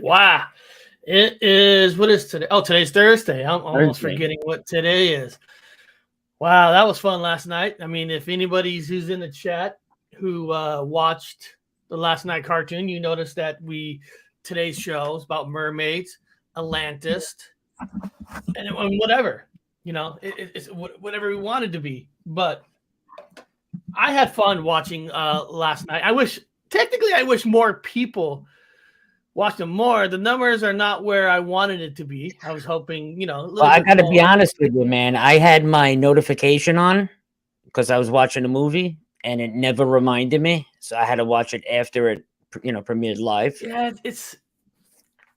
Wow. It is, what is today? Oh, today's Thursday. I'm almost forgetting what today is. Wow, that was fun last night. I mean, if anybody's who's in the chat who watched the last night cartoon, you noticed that today's show is about mermaids, Atlantis, and whatever. You know, it's whatever we wanted to be. But I had fun watching last night. I wish more people watch them more. The numbers are not where I wanted it to be. I was hoping, Well, I got to be honest with you, man. I had my notification on because I was watching a movie and it never reminded me. So I had to watch it after it, premiered live. Yeah, it's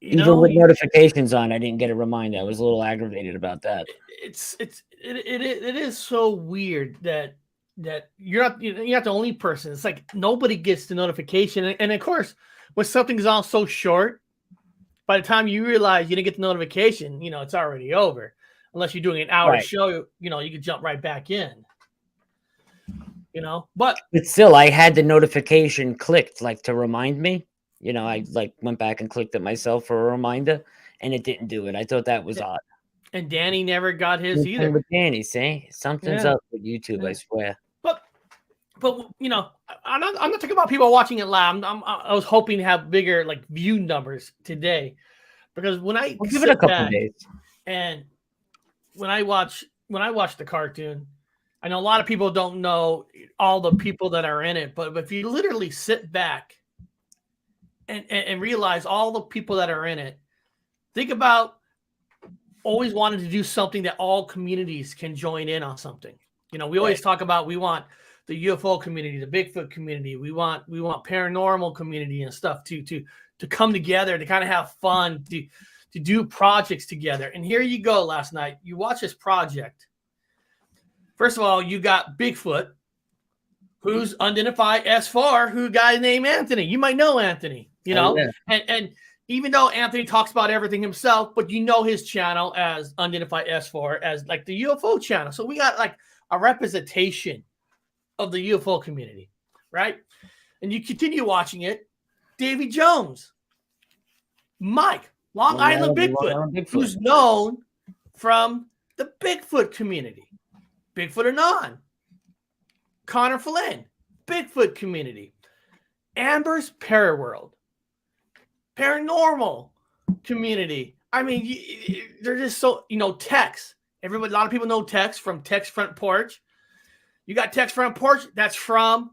even with notifications on, I didn't get a reminder. I was a little aggravated about that. It is so weird that you're not the only person. It's like nobody gets the notification, and of course, when something's on so short, by the time you realize you didn't get the notification, it's already over. Unless you're doing an hour show, you can jump right back in. But still, I had the notification clicked to remind me. I went back and clicked it myself for a reminder, and it didn't do it. I thought that was odd. And Danny never got his either. With Danny, see, something's up with YouTube. I swear. But I'm not talking about people watching it live. I was hoping to have bigger view numbers today, because when I give it a couple days, and when I watch the cartoon, I know a lot of people don't know all the people that are in it, but if you literally sit back and realize all the people that are in it, think about always wanting to do something that all communities can join in on something. We always talk about we want the UFO community, the Bigfoot community. We want paranormal community and stuff to come together, to kind of have fun, to do projects together. And here you go. Last night, you watch this project. First of all, you got Bigfoot, who's unidentified as far, who a guy named Anthony. You might know Anthony, and even though Anthony talks about everything himself, but his channel as unidentified S4 as the UFO channel. So we got a representation of the UFO community, right? And you continue watching it. Davy Jones, Mike, Long Island Bigfoot, who's known from the Bigfoot community. Bigfoot Anon, Connor Flynn, Bigfoot community. Amber's Paraworld, paranormal community. I mean, they're just so, Tex. A lot of people know Tex from Tex Front Porch. You got Tex Front Porch, that's from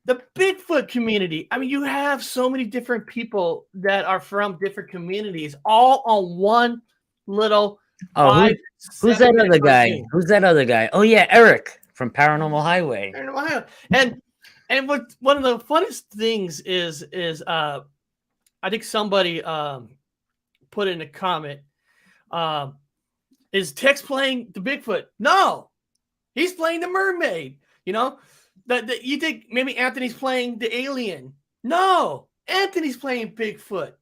the Bigfoot community. I mean, you have so many different people that are from different communities, all on one little. Who's that other guy? Who's that other guy? Oh yeah, Eric from Paranormal Highway. And what one of the funnest things is I think somebody put in a comment, is Tex playing the Bigfoot? No. He's playing the mermaid, you think maybe Anthony's playing the alien. No, Anthony's playing Bigfoot.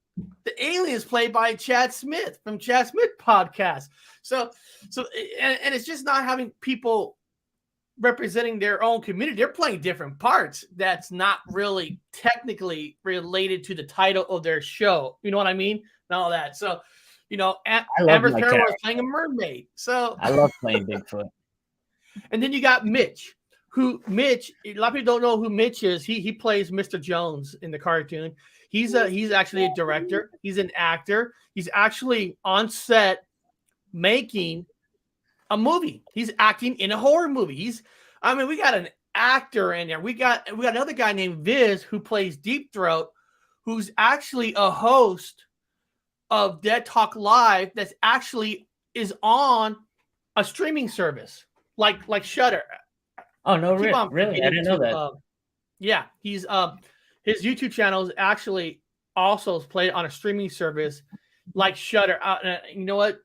The alien is played by Chad Smith from Chad Smith podcast. So it's just not having people representing their own community. They're playing different parts. That's not really technically related to the title of their show. You know what I mean? And all that. So, Amber's Paranormal is playing a mermaid. So I love playing Bigfoot. And then you got Mitch, a lot of people don't know who Mitch is. He plays Mr. Jones in the cartoon. He's actually a director. He's an actor. He's actually on set making a movie. He's acting in a horror movie. We got an actor in there. We got another guy named Viz who plays Deep Throat, who's actually a host of Dead Talk Live that's actually is on a streaming service like Shudder. Oh no, really? I didn't know that. Yeah, he's his YouTube channel is actually also played on a streaming service like Shudder. You know what?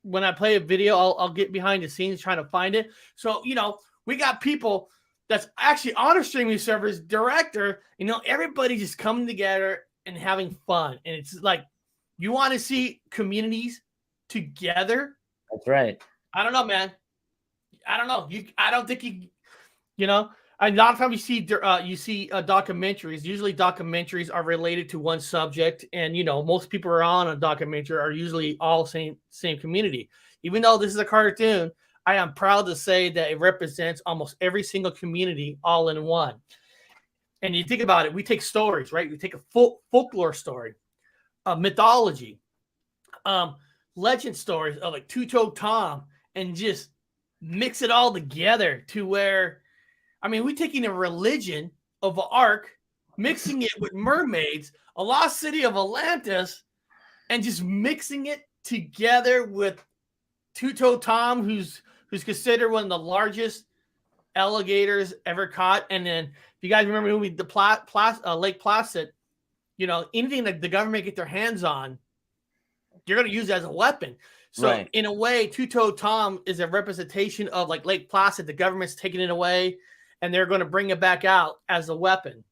When I play a video, I'll get behind the scenes trying to find it. So we got people that's actually on a streaming service, director. Everybody just coming together and having fun, and it's like you want to see communities together. That's right. I don't know, man. I don't know. I don't think a lot of times you see documentaries. Usually documentaries are related to one subject, and most people are on a documentary are usually all same community. Even though this is a cartoon, I am proud to say that it represents almost every single community all in one. And you think about it, we take stories, right? We take a folklore story, mythology, legend stories of like Two-Toed Tom, and just mix it all together to where, we're taking a religion of an ark, mixing it with mermaids, a lost city of Atlantis, and just mixing it together with Two-Toed Tom, who's considered one of the largest alligators ever caught. And then, if you guys remember the movie, Lake Placid, anything that the government get their hands on, you're going to use it as a weapon. So right. In a way, Two-Toed Tom is a representation of like Lake Placid. The government's taking it away, and they're going to bring it back out as a weapon.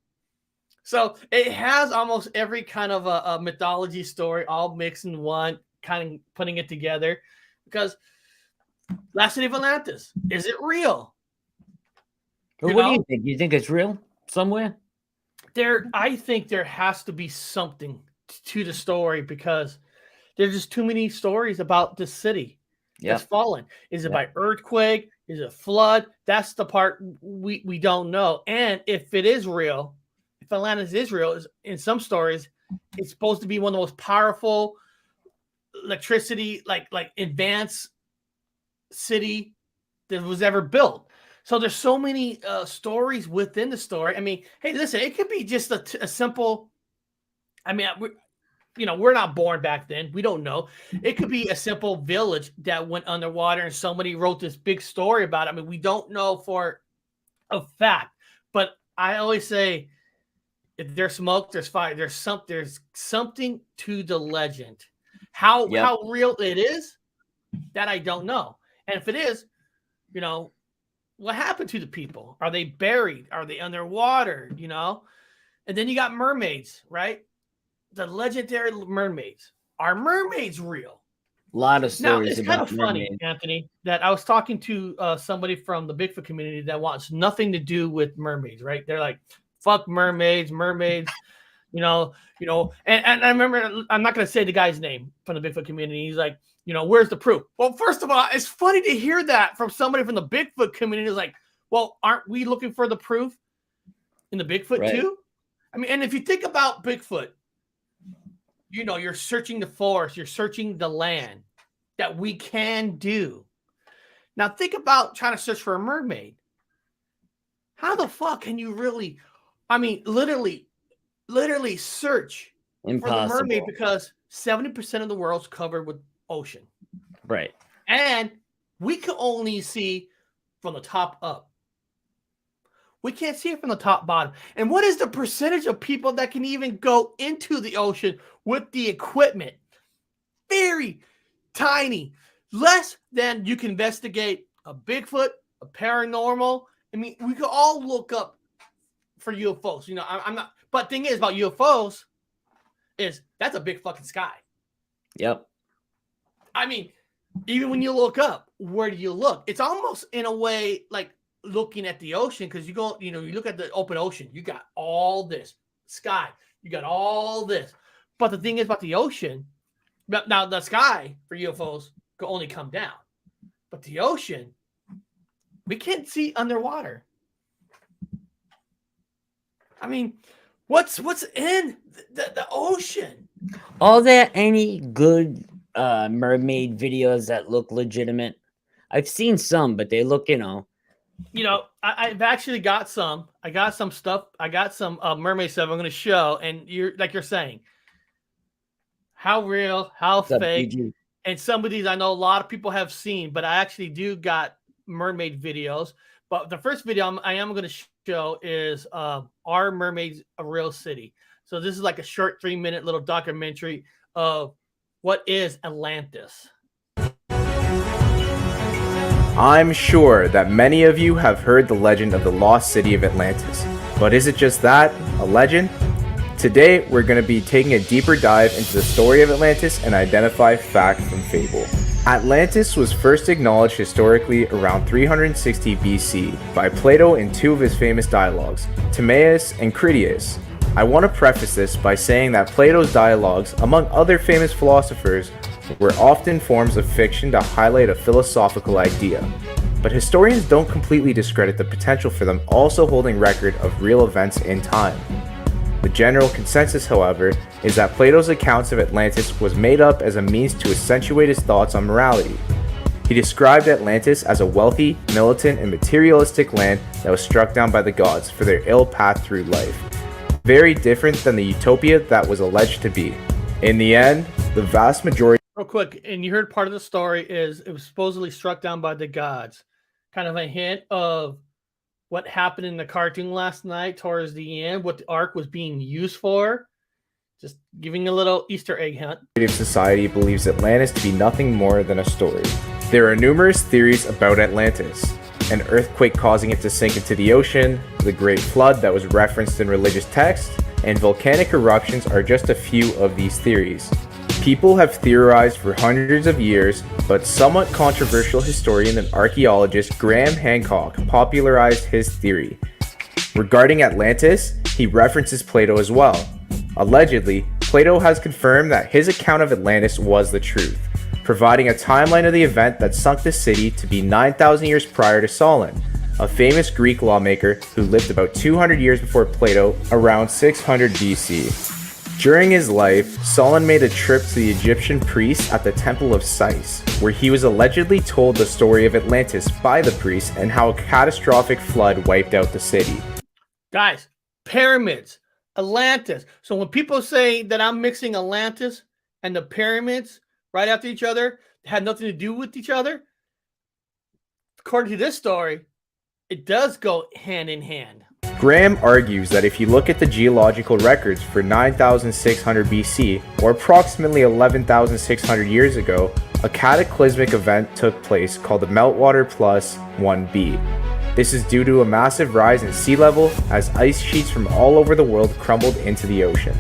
So it has almost every kind of a mythology story all mixed in one, kind of putting it together. Because Last City of Atlantis, is it real? Well, what do you think? You think it's real somewhere? I think there has to be something to the story, because there's just too many stories about this city that's fallen. Is it by earthquake? Is it flood? That's the part we don't know. And if it is real, if Atlantis is real, in some stories, it's supposed to be one of the most powerful electricity, like advanced city that was ever built. So there's so many stories within the story. Hey, listen, it could be just a simple. We're not born back then. We don't know. It could be a simple village that went underwater and somebody wrote this big story about it. We don't know for a fact. But I always say, if there's smoke, there's fire. There's something to the legend. How real it is, that I don't know. And if it is, what happened to the people? Are they buried? Are they underwater? And then you got mermaids, right? The legendary mermaids. Are mermaids real? A lot of stories. Now, it's kind of funny, Anthony, that I was talking to somebody from the Bigfoot community that wants nothing to do with mermaids, right? They're like, fuck mermaids, and I remember, I'm not going to say the guy's name from the Bigfoot community. He's like, where's the proof? Well, first of all, it's funny to hear that from somebody from the Bigfoot community. Is like, well, aren't we looking for the proof in the Bigfoot too? And if you think about Bigfoot, you're searching the forest, you're searching the land that we can do. Now think about trying to search for a mermaid. How the fuck can you really, literally search for the mermaid, because 70% of the world's covered with ocean. Right. And we can only see from the top up. We can't see it from the top bottom. And what is the percentage of people that can even go into the ocean with the equipment? Very tiny. Less than you can investigate a Bigfoot, a paranormal. We could all look up for UFOs. I'm not. But thing is about UFOs is that's a big fucking sky. Yep. Even when you look up, where do you look? It's almost in a way like looking at the ocean, because you look at the open ocean, you got all this sky, you got all this. But the thing is about the ocean, now the sky for UFOs can only come down, but the ocean, we can't see underwater. What's in the ocean? Are there any good mermaid videos that look legitimate. I've seen some, but they look, I've actually got some. I got some stuff. I got some mermaid stuff I'm going to show. And you're saying, how real, how fake. PG. And some of these I know a lot of people have seen, but I actually do got mermaid videos. But the first video I am going to show is Are Mermaids a Real City? So this is like a short 3-minute little documentary of what is Atlantis. I'm sure that many of you have heard the legend of the lost city of Atlantis. But is it just that, a legend? Today, we're going to be taking a deeper dive into the story of Atlantis and identify fact from fable. Atlantis was first acknowledged historically around 360 BC by Plato in 2 of his famous dialogues, Timaeus and Critias. I want to preface this by saying that Plato's dialogues, among other famous philosophers, were often forms of fiction to highlight a philosophical idea. But historians don't completely discredit the potential for them also holding record of real events in time. The general consensus, however, is that Plato's accounts of Atlantis was made up as a means to accentuate his thoughts on morality. He described Atlantis as a wealthy, militant, and materialistic land that was struck down by the gods for their ill path through life. Very different than the utopia that was alleged to be. In the end, the vast majority... Real quick, and you heard part of the story is it was supposedly struck down by the gods. Kind of a hint of what happened in the cartoon last night towards the end, what the ark was being used for. Just giving a little Easter egg hunt. Society believes Atlantis to be nothing more than a story. There are numerous theories about Atlantis. An earthquake causing it to sink into the ocean, the Great Flood that was referenced in religious texts, and volcanic eruptions are just a few of these theories. People have theorized for hundreds of years, but somewhat controversial historian and archaeologist Graham Hancock popularized his theory. Regarding Atlantis, he references Plato as well. Allegedly, Plato has confirmed that his account of Atlantis was the truth, providing a timeline of the event that sunk the city to be 9,000 years prior to Solon, a famous Greek lawmaker who lived about 200 years before Plato, around 600 BC. During his life, Solon made a trip to the Egyptian priests at the Temple of Sais, where he was allegedly told the story of Atlantis by the priests and how a catastrophic flood wiped out the city. Guys, pyramids, Atlantis. So when people say that I'm mixing Atlantis and the pyramids right after each other, had nothing to do with each other, according to this story, it does go hand in hand. Graham argues that if you look at the geological records for 9,600 BC, or approximately 11,600 years ago, a cataclysmic event took place called the Meltwater Plus 1b. This is due to a massive rise in sea level as ice sheets from all over the world crumbled into the ocean.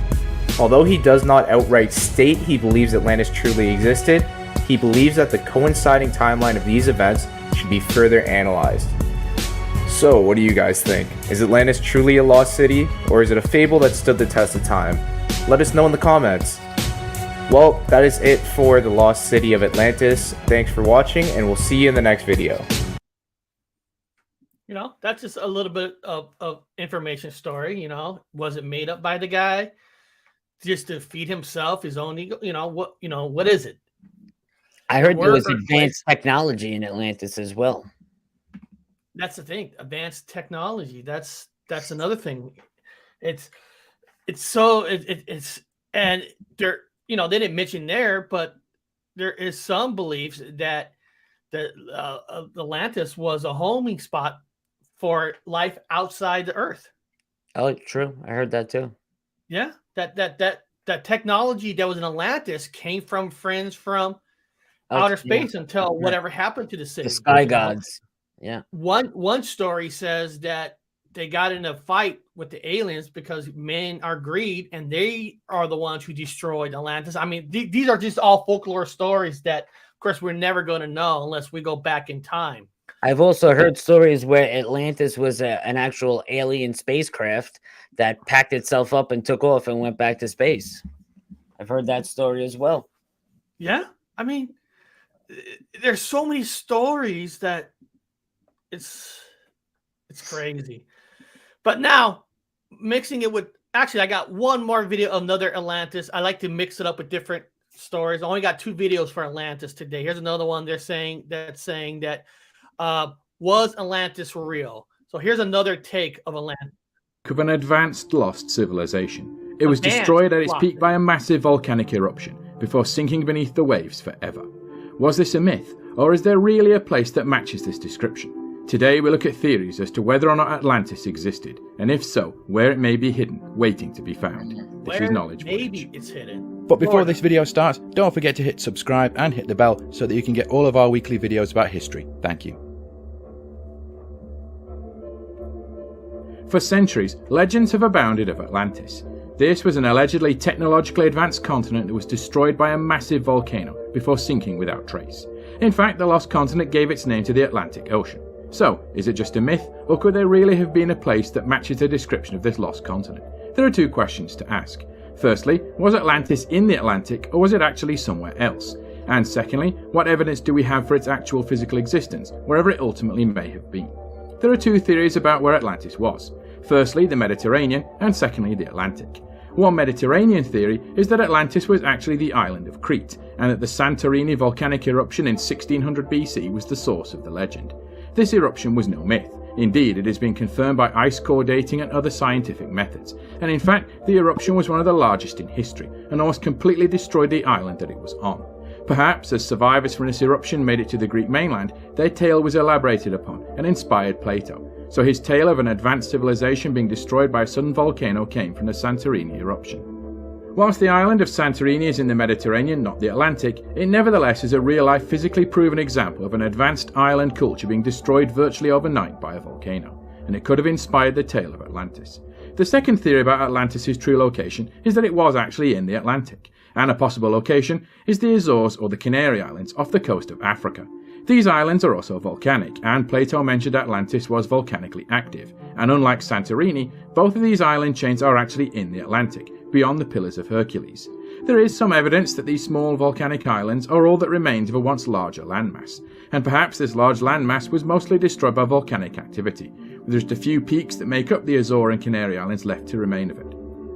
Although he does not outright state he believes Atlantis truly existed, he believes that the coinciding timeline of these events should be further analyzed. So, what do you guys think? Is Atlantis truly a lost city, or is it a fable that stood the test of time? Let us know in the comments. Well, that is it for the lost city of Atlantis. Thanks for watching, and we'll see you in the next video. That's just a little bit of information story. Was it made up by the guy just to feed himself, his own ego? What is it? I heard there was advanced technology in Atlantis as well. That's the thing. Advanced technology. That's another thing. It's and there, they didn't mention there, but there is some beliefs that Atlantis was a homing spot for life outside the Earth. Oh, true. I heard that too. Yeah, that technology that was in Atlantis came from friends from outer space until whatever happened to the city. The sky gods. Yeah. One story says that they got in a fight with the aliens because men are greed and they are the ones who destroyed Atlantis. I mean, these are just all folklore stories that, of course, we're never going to know unless we go back in time. I've also heard stories where Atlantis was an actual alien spacecraft that packed itself up and took off and went back to space. I've heard that story as well. Yeah. I mean, there's so many stories that it's crazy. But now mixing it with, actually, I got one more video of another Atlantis. I like to mix it up with different stories. I only got 2 videos for Atlantis today. Here's another one. They're saying that was Atlantis real? So here's another take of Atlantis. Of an advanced lost civilization. It was Advanced destroyed at its lost. peak by a massive volcanic eruption before sinking beneath the waves forever. Was this a myth, or is there really a place that matches this description? Today we look at theories as to whether or not Atlantis existed, and if so, where it may be hidden, waiting to be found. This is Knowledge Maybe Voyage. it's hidden. But before this video starts, don't forget to hit subscribe and hit the bell so that you can get all of our weekly videos about history. Thank you. For centuries, legends have abounded of Atlantis. This was an allegedly technologically advanced continent that was destroyed by a massive volcano before sinking without trace. In fact, the lost continent gave its name to the Atlantic Ocean. So, is it just a myth, or could there really have been a place that matches the description of this lost continent? There are 2 questions to ask. Firstly, was Atlantis in the Atlantic, or was it actually somewhere else? And secondly, what evidence do we have for its actual physical existence, wherever it ultimately may have been? There are 2 theories about where Atlantis was. Firstly, the Mediterranean, and secondly, the Atlantic. One Mediterranean theory is that Atlantis was actually the island of Crete, and that the Santorini volcanic eruption in 1600 BC was the source of the legend. This eruption was no myth. Indeed, it has been confirmed by ice core dating and other scientific methods, and in fact, the eruption was one of the largest in history, and almost completely destroyed the island that it was on. Perhaps, as survivors from this eruption made it to the Greek mainland, their tale was elaborated upon and inspired Plato. So his tale of an advanced civilization being destroyed by a sudden volcano came from the Santorini eruption. Whilst the island of Santorini is in the Mediterranean, not the Atlantic, it nevertheless is a real-life physically proven example of an advanced island culture being destroyed virtually overnight by a volcano, and it could have inspired the tale of Atlantis. The second theory about Atlantis' true location is that it was actually in the Atlantic, and a possible location is the Azores or the Canary Islands off the coast of Africa. These islands are also volcanic, and Plato mentioned Atlantis was volcanically active, and unlike Santorini, both of these island chains are actually in the Atlantic, beyond the Pillars of Hercules. There is some evidence that these small volcanic islands are all that remains of a once larger landmass, and perhaps this large landmass was mostly destroyed by volcanic activity, with just a few peaks that make up the Azores and Canary Islands left to remain of it.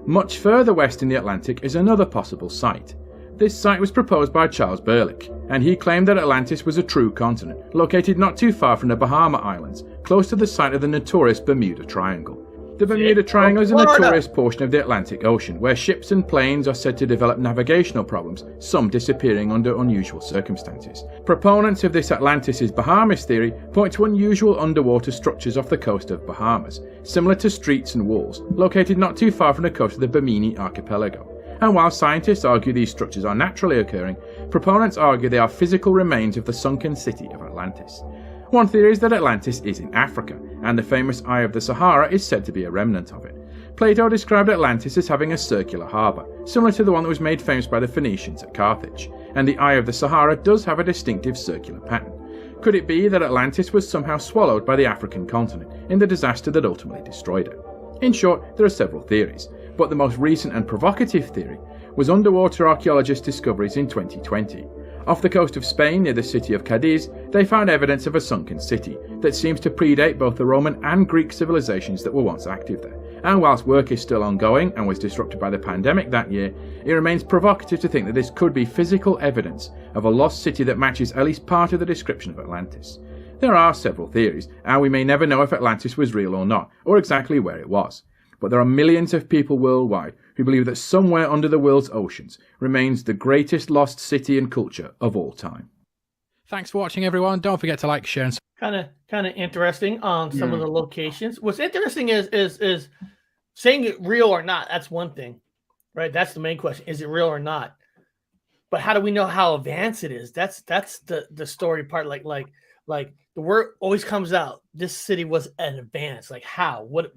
Much further west in the Atlantic is another possible site. This site was proposed by Charles Berlick, and he claimed that Atlantis was a true continent, located not too far from the Bahama Islands, close to the site of the notorious Bermuda Triangle. The Bermuda Triangle is a notorious portion of the Atlantic Ocean, where ships and planes are said to develop navigational problems, some disappearing under unusual circumstances. Proponents of this Atlantis' Bahamas theory point to unusual underwater structures off the coast of Bahamas, similar to streets and walls, located not too far from the coast of the Bimini Archipelago. And while scientists argue these structures are naturally occurring, proponents argue they are physical remains of the sunken city of Atlantis. One theory is that Atlantis is in Africa, and the famous Eye of the Sahara is said to be a remnant of it. Plato described Atlantis as having a circular harbour, similar to the one that was made famous by the Phoenicians at Carthage, and the Eye of the Sahara does have a distinctive circular pattern. Could it be that Atlantis was somehow swallowed by the African continent in the disaster that ultimately destroyed it? In short, there are several theories, but the most recent and provocative theory was underwater archaeologists' discoveries in 2020. Off the coast of Spain, near the city of Cadiz, they found evidence of a sunken city that seems to predate both the Roman and Greek civilizations that were once active there. And whilst work is still ongoing and was disrupted by the pandemic that year, it remains provocative to think that this could be physical evidence of a lost city that matches at least part of the description of Atlantis. There are several theories, and we may never know if Atlantis was real or not, or exactly where it was. But there are millions of people worldwide who believe that somewhere under the world's oceans remains the greatest lost city and culture of all time. Thanks for watching, everyone. Don't forget to like, share, and Kind of interesting on some of the locations. What's interesting is saying it real or not. That's one thing, right? That's the main question. Is it real or not? But how do we know how advanced it is? That's the story part. Like the word always comes out. This city was an advance. Like how? What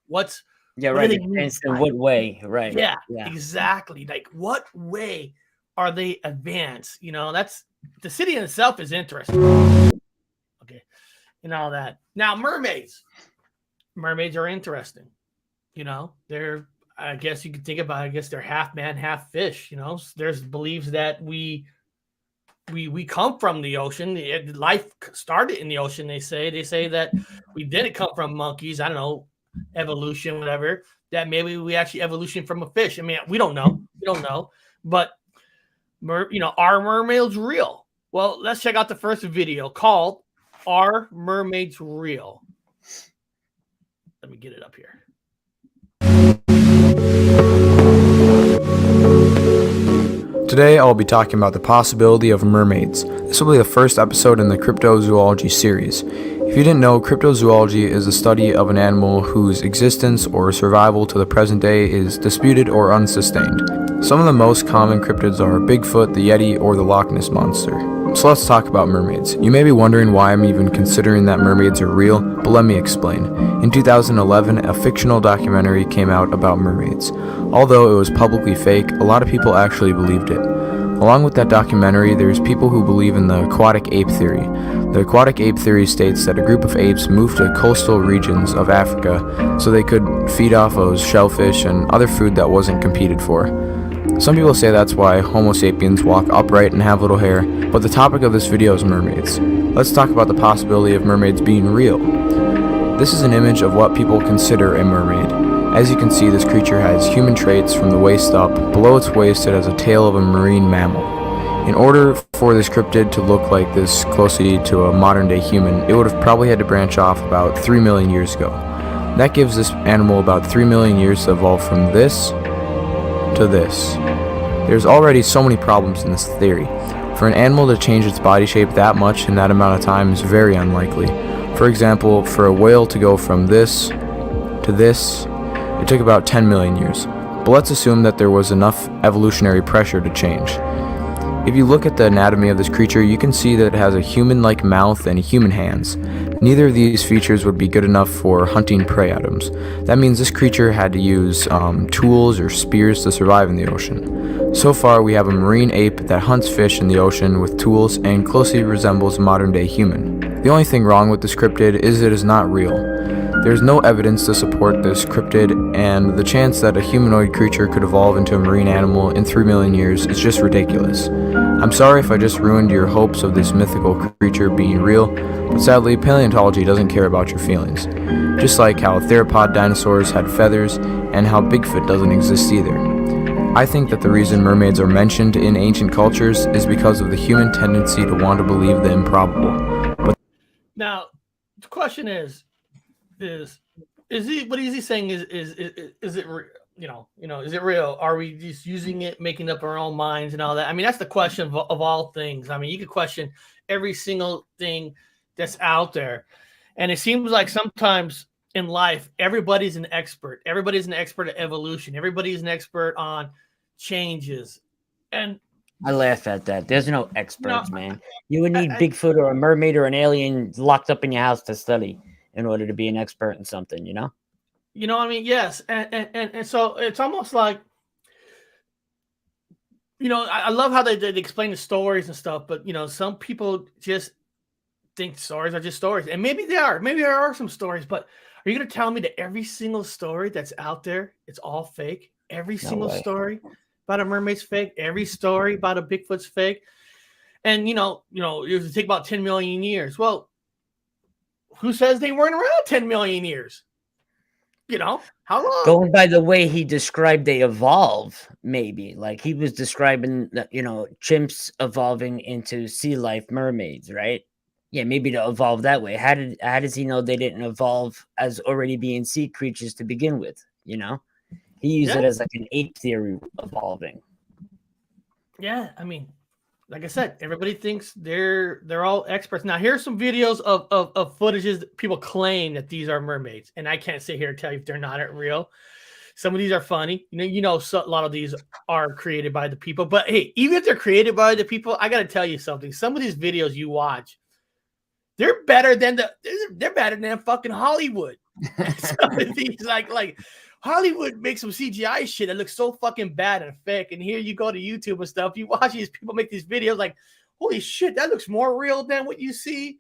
what's right. Advanced in what way? Right. Yeah, exactly. Like what way are they advanced? That's the city in itself is interesting. Okay. And all that. Now, mermaids. Mermaids are interesting. They're, I guess you could think about it, I guess they're half man, half fish. There's beliefs that we come from the ocean. Life started in the ocean, they say. They say that we didn't come from monkeys. I don't know, evolution, whatever. That maybe we actually evolution from a fish. I mean, we don't know. But Are mermaids real? Well, let's check out the first video called "Are Mermaids Real?" Let me get it up here. Today I'll be talking about the possibility of mermaids. This will be the first episode in the cryptozoology series. If you didn't know, cryptozoology is the study of an animal whose existence or survival to the present day is disputed or unsustained. Some of the most common cryptids are Bigfoot, the Yeti, or the Loch Ness Monster. So let's talk about mermaids. You may be wondering why I'm even considering that mermaids are real, but let me explain. In 2011, a fictional documentary came out about mermaids. Although it was publicly fake, a lot of people actually believed it. Along with that documentary, there's people who believe in the aquatic ape theory. The aquatic ape theory states that a group of apes moved to coastal regions of Africa so they could feed off of shellfish and other food that wasn't competed for. Some people say that's why Homo sapiens walk upright and have little hair, but the topic of this video is mermaids. Let's talk about the possibility of mermaids being real. This is an image of what people consider a mermaid. As you can see, this creature has human traits from the waist up. Below its waist, it has a tail of a marine mammal. In order for this cryptid to look like this closely to a modern day human, it would have probably had to branch off about 3 million years ago. That gives this animal about 3 million years to evolve from this to this. There's already so many problems in this theory. For an animal to change its body shape that much in that amount of time is very unlikely. For example, for a whale to go from this to this, it took about 10 million years. But let's assume that there was enough evolutionary pressure to change. If you look at the anatomy of this creature, you can see that it has a human-like mouth and human hands. Neither of these features would be good enough for hunting prey items. That means this creature had to use tools or spears to survive in the ocean. So far, we have a marine ape that hunts fish in the ocean with tools and closely resembles a modern-day human. The only thing wrong with this cryptid is it is not real. There is no evidence to support this cryptid, and the chance that a humanoid creature could evolve into a marine animal in 3 million years is just ridiculous. I'm sorry if I just ruined your hopes of this mythical creature being real, but sadly, paleontology doesn't care about your feelings. Just like how theropod dinosaurs had feathers, and how Bigfoot doesn't exist either. I think that the reason mermaids are mentioned in ancient cultures is because of the human tendency to want to believe the improbable. But now, the question is he what is he saying is it is it real? Are we just using it, making up our own minds and all that? I mean, that's the question of all things. I mean, you could question every single thing that's out there, and it seems like sometimes in life everybody's an expert. Everybody's an expert at evolution. Everybody's an expert on changes, and I laugh at that. There's no experts, man. You would need Bigfoot or a mermaid or an alien locked up in your house to study in order to be an expert in something, you know? You know what I mean? Yes. And so it's almost like, I love how they explain the stories and stuff, but, some people just think stories are just stories. And maybe they are. Maybe there are some stories, but are you going to tell me that every single story that's out there, it's all fake? Every single story about a mermaid's fake? Every story about a Bigfoot's fake? And, it would take about 10 million years. Who says they weren't around 10 million years? How long? Going by the way he described they evolve, maybe. Like he was describing, chimps evolving into sea life mermaids, right? Yeah, maybe to evolve that way. How does he know they didn't evolve as already being sea creatures to begin with? He used it as like an ape theory evolving. Yeah, I mean, like I said, everybody thinks they're all experts. Now, here's some videos of footages that people claim that these are mermaids, and I can't sit here and tell you if they're not real. Some of these are funny. So a lot of these are created by the people. But hey, even if they're created by the people, I got to tell you something. Some of these videos you watch, they're better than fucking Hollywood. Some of these, like Hollywood makes some CGI shit that looks so fucking bad and fake. And here you go to YouTube and stuff. You watch these people make these videos like, holy shit, that looks more real than what you see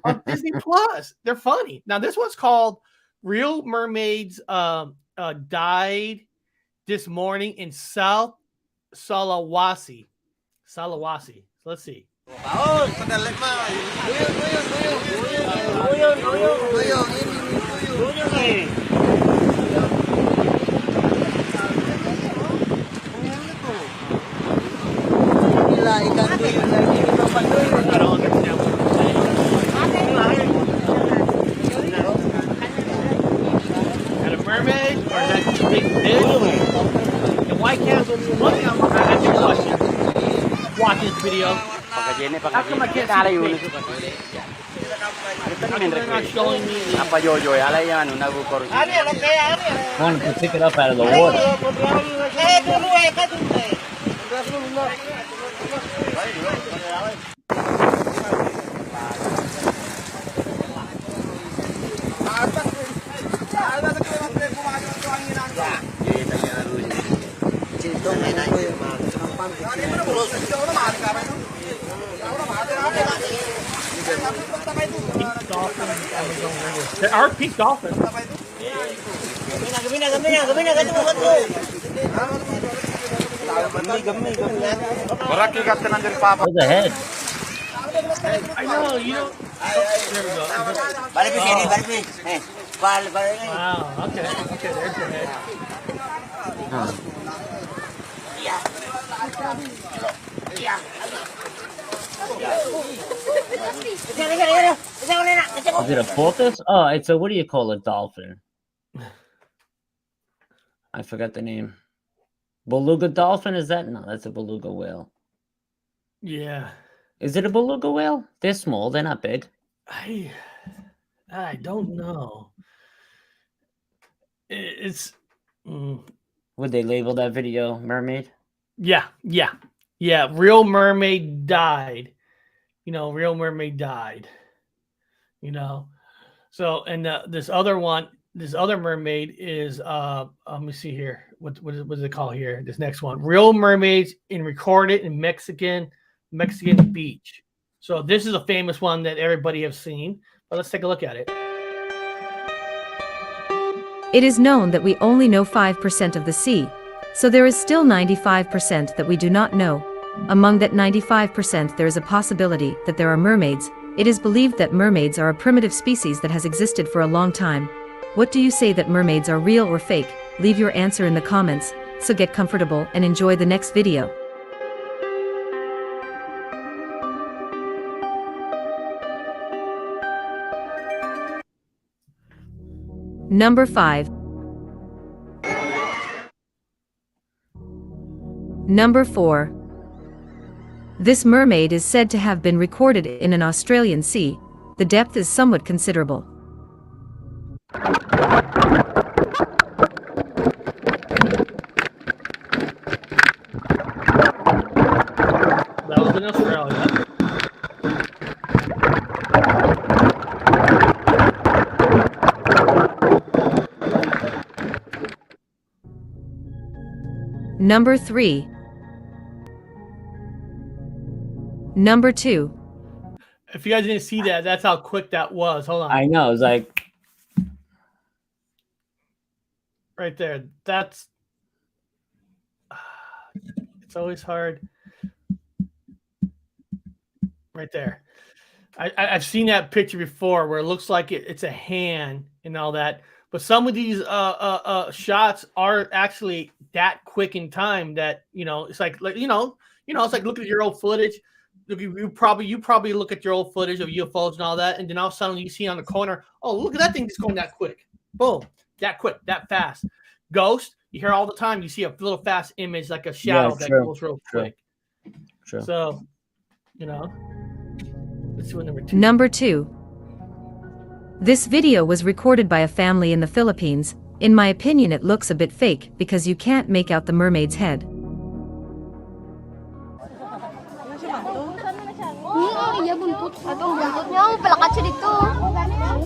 on Disney Plus. They're funny. Now, this one's called Real Mermaids Died This Morning in South Sulawesi. Let's see. I don't understand what you're saying. And a mermaid or that big fish? And why can't one thing I have a question watching this video? How come I can't see the fish? How come they're not showing me the One to pick it up out of the water. pink dolphins in the Amazon River? There are pink dolphins. Where's the head? I know, you don't. There we go. Wow, okay, there's the head. Is it a porpoise? Oh, it's a, what do you call a dolphin? I forgot the name. Beluga dolphin, is that? No, that's a beluga whale. Yeah. Is it a beluga whale? They're small, they're not big. I don't know. It's Would they label that video mermaid? yeah. Real mermaid died. Real mermaid died. So and this other mermaid is let me see here. What is it called here? This next one, real mermaids recorded in Mexican beach. So this is a famous one that everybody has seen. But let's take a look at it. It is known that we only know 5% of the sea, so there is still 95% that we do not know. Among that 95%, there is a possibility that there are mermaids. It is believed that mermaids are a primitive species that has existed for a long time. What do you say, that mermaids are real or fake? Leave your answer in the comments, so get comfortable and enjoy the next video. Number 5. Number 4. This mermaid is said to have been recorded in an Australian sea. The depth is somewhat considerable. That was in Australia. Number 3. Number 2. If you guys didn't see that, that's how quick that was. Hold on. I know, it's like Right there. That's it's always hard. Right there. I've seen that picture before where it looks like it's a hand and all that, but some of these shots are actually that quick in time that it's like it's like look at your old footage. You probably look at your old footage of UFOs and all that, and then all of a sudden you see on the corner, oh, look at that thing just going that quick. Boom, that quick, that fast. Ghost, you hear all the time, you see a little fast image like a shadow that goes real quick. True. So, let's see what number 2. Number 2. This video was recorded by a family in the Philippines. In my opinion, it looks a bit fake because you can't make out the mermaid's head. Iya, buntut. Ito, buntutnya. Palakat siya dito.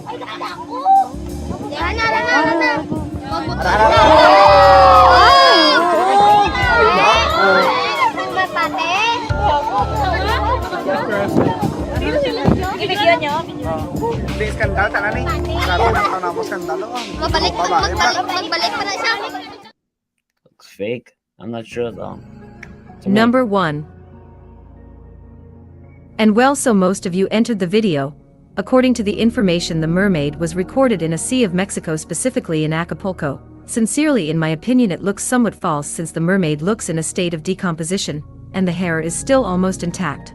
Ay, nakita ako. Yan na. Magbutut na. Ibigyan niyo. Hindi, skandal ka na ni. Lalo na mo skandal. Magbalik pa na siya. looks fake. I'm not sure though. Number 1. And well, so most of you entered the video. According to the information, the mermaid was recorded in a sea of Mexico, specifically in Acapulco. Sincerely, in my opinion, it looks somewhat false since the mermaid looks in a state of decomposition. and the hair is still almost intact.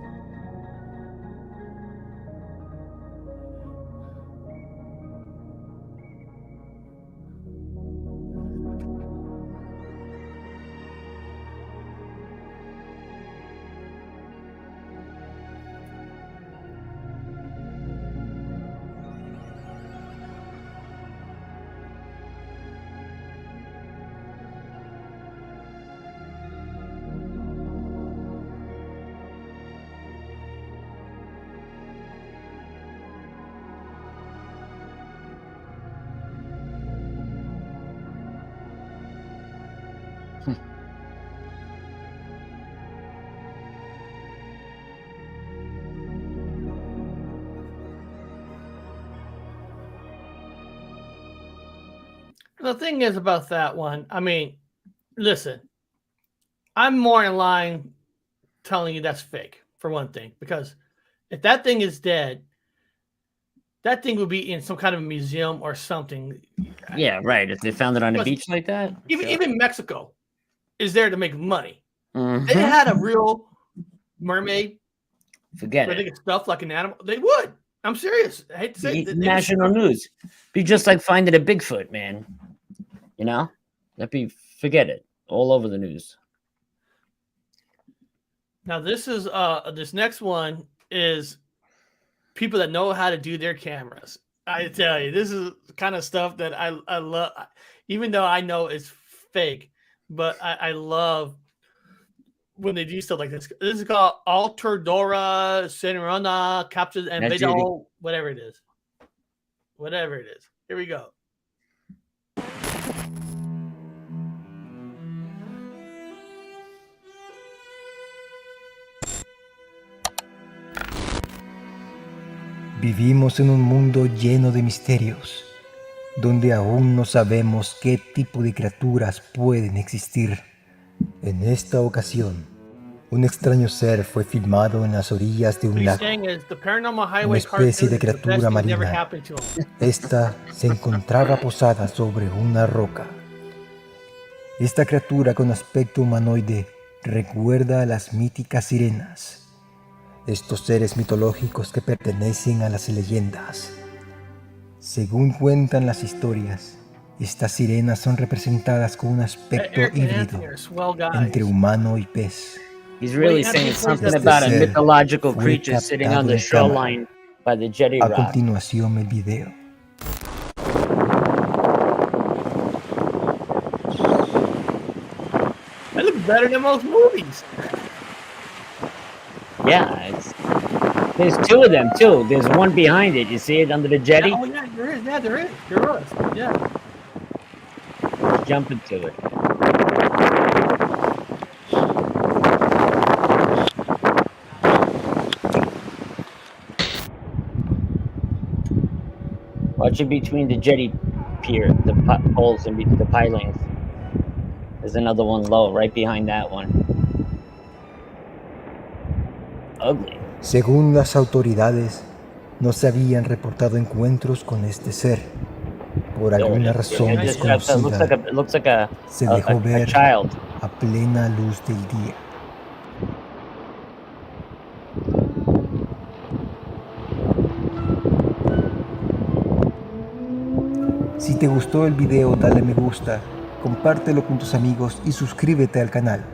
The thing is about that one, I mean, listen, I'm more in line telling you that's fake, for one thing, because if that thing is dead, that thing would be in some kind of museum or something. Yeah, right. If they found it on a beach like that. Even Mexico is there to make money. Mhm. They had a real mermaid. Forget where it. they could stuff like an animal. They would. I'm serious. I hate to say it. National news. Be just like finding a Bigfoot, man. You know? That'd be, forget it. All over the news. Now this is this next one is people that know how to do their cameras. I tell you, this is the kind of stuff that I love, even though I know it's fake, but I love when they do stuff like this. This is called Alterdora Senerona captures and video, whatever it is. Whatever it is. Here we go. Vivimos en un mundo lleno de misterios, donde aún no sabemos qué tipo de criaturas pueden existir. En esta ocasión, un extraño ser fue filmado en las orillas de un lago, una especie de criatura marina. Esta se encontraba posada sobre una roca. Esta criatura con aspecto humanoide recuerda a las míticas sirenas, estos seres mitológicos que pertenecen a las leyendas. Según cuentan las historias, estas sirenas son representadas con un aspecto híbrido entre humano y pez. He's really saying something about a mythological creature sitting on the shoreline by the jetty rock. A continuación el video. That looks better than most movies. Yeah, there's two of them too. There's one behind it. You see it under the jetty? Oh yeah, there is. Yeah, there is. There was. Yeah. Jump into it. Watch it between the jetty pier, the poles and the pilings. There's another one low, right behind that one. Ugly. Según las autoridades, no se habían reportado encuentros con este ser. Por alguna razón desconocida, se dejó ver a plena luz del día. Si te gustó el video, dale me gusta, compártelo con tus amigos y suscríbete al canal.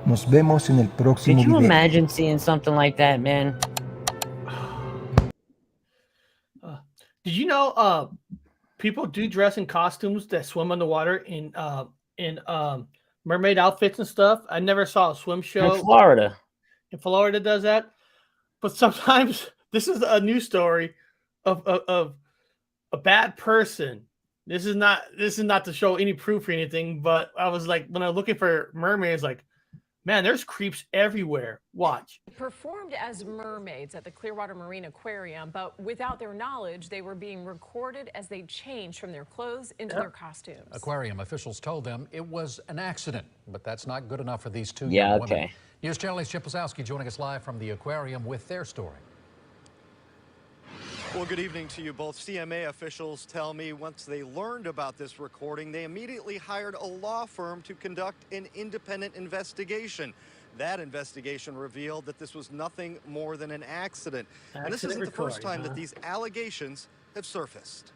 Nos vemos en el próximo video. Could you imagine seeing something like that, man? Did you know people do dress in costumes that swim underwater in mermaid outfits and stuff? I never saw a swim show. In Florida. In Florida does that. But sometimes this is a news story of a bad person. This is not to show any proof or anything, but I was like, when I was looking for mermaids, like, man, there's creeps everywhere. Watch. Performed as mermaids at the Clearwater Marine Aquarium, but without their knowledge, they were being recorded as they changed from their clothes into their costumes. Aquarium officials told them it was an accident, but that's not good enough for these two young women. News Channel's Chip Wazowski joining us live from the aquarium with their story. Well, good evening to you both. CMA officials tell me once they learned about this recording, they immediately hired a law firm to conduct an independent investigation. That investigation revealed that this was nothing more than an accident. And this isn't the first time that these allegations have surfaced.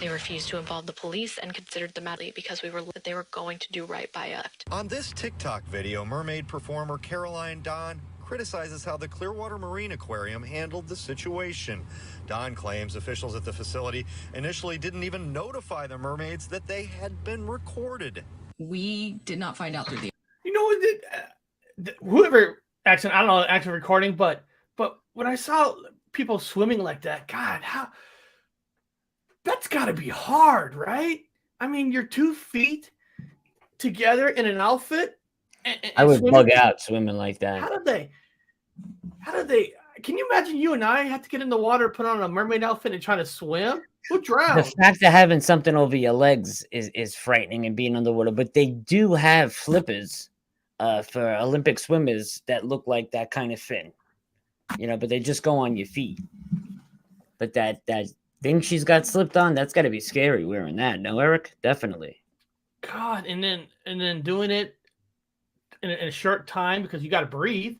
They refused to involve the police and considered the matter because they were going to do right by us. On this TikTok video, mermaid performer Caroline Don criticizes how the Clearwater Marine Aquarium handled the situation. Don claims officials at the facility initially didn't even notify the mermaids that they had been recorded. We did not find out through the... You know, whoever actually, I don't know, actual recording, but when I saw people swimming like that, God, how... That's got to be hard, right? I mean, you're 2 feet together in an outfit. And I would bug out swimming like that. How did they? Can you imagine you and I have to get in the water, put on a mermaid outfit, and try to swim? We'll drown. The fact of having something over your legs is frightening and being underwater. But they do have flippers for Olympic swimmers that look like that kind of fin, you know. But they just go on your feet. But that thing she's got slipped on, that's got to be scary wearing that. No, Eric? Definitely. God, and then doing it in a short time because you got to breathe.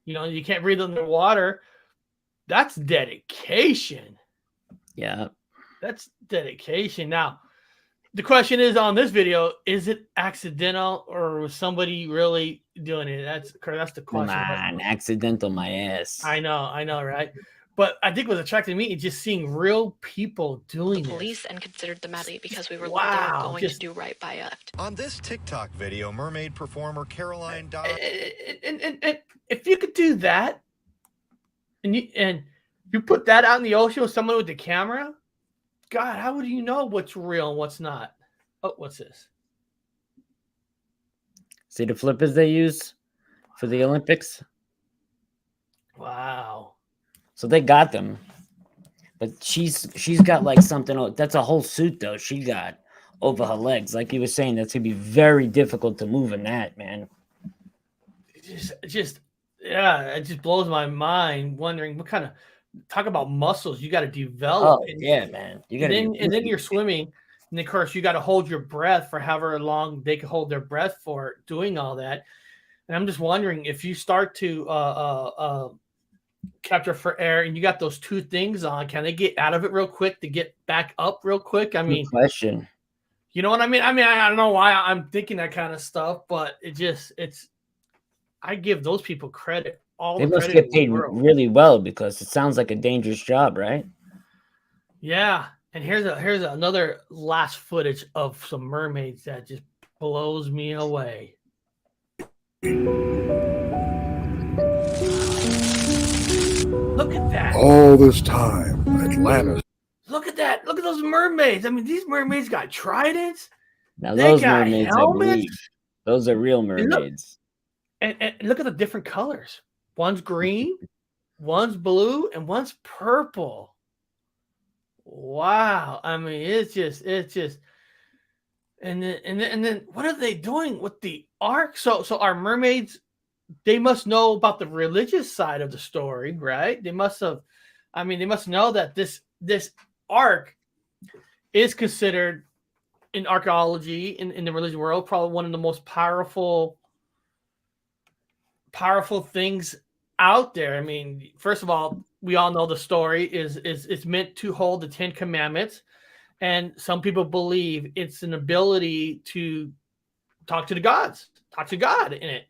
You know, you can't breathe underwater. That's dedication. Yeah. That's dedication. Now, the question is on this video, is it accidental or was somebody really doing it? That's the question. Come on, accidental my ass. I know, right? But I think what attracted me is just seeing real people doing the police and considered the matter because we were going to do right by us. On this TikTok video, mermaid performer Caroline Don... And if you could do that, and you put that out in the ocean with someone with the camera, God, how would you know what's real and what's not? Oh, what's this? See the flippers they use for the Olympics? Wow. So they got them, but she's got like something. That's a whole suit though. She got over her legs, like you were saying. That's gonna be very difficult to move in that, man. It just blows my mind. Wondering what kind of talk about muscles you got to develop. Oh yeah, man. You got and then you're swimming, and of course you got to hold your breath for however long they can hold their breath for doing all that. And I'm just wondering if you start to capture for air and you got those 2 things on, can they get out of it real quick to get back up real quick? I mean, good question. You know what I mean? I don't know why I'm thinking that kind of stuff, but I give those people credit. They must get paid really well because it sounds like a dangerous job, right? Yeah. And here's another last footage of some mermaids that just blows me away. Look at that. All this time, Atlantis. Look at that. Look at those mermaids. I mean, these mermaids got tridents. Now those mermaids, I believe, those are real mermaids. And look at the different colors. One's green, one's blue, and one's purple. Wow. I mean, it's just and then what are they doing with the ark? So our mermaids, they must know about the religious side of the story, right? They must know that this ark is considered in archaeology in the religious world probably one of the most powerful things out there. I mean, first of all, we all know the story is meant to hold the 10 commandments, and some people believe it's an ability to talk to the gods, talk to God in it.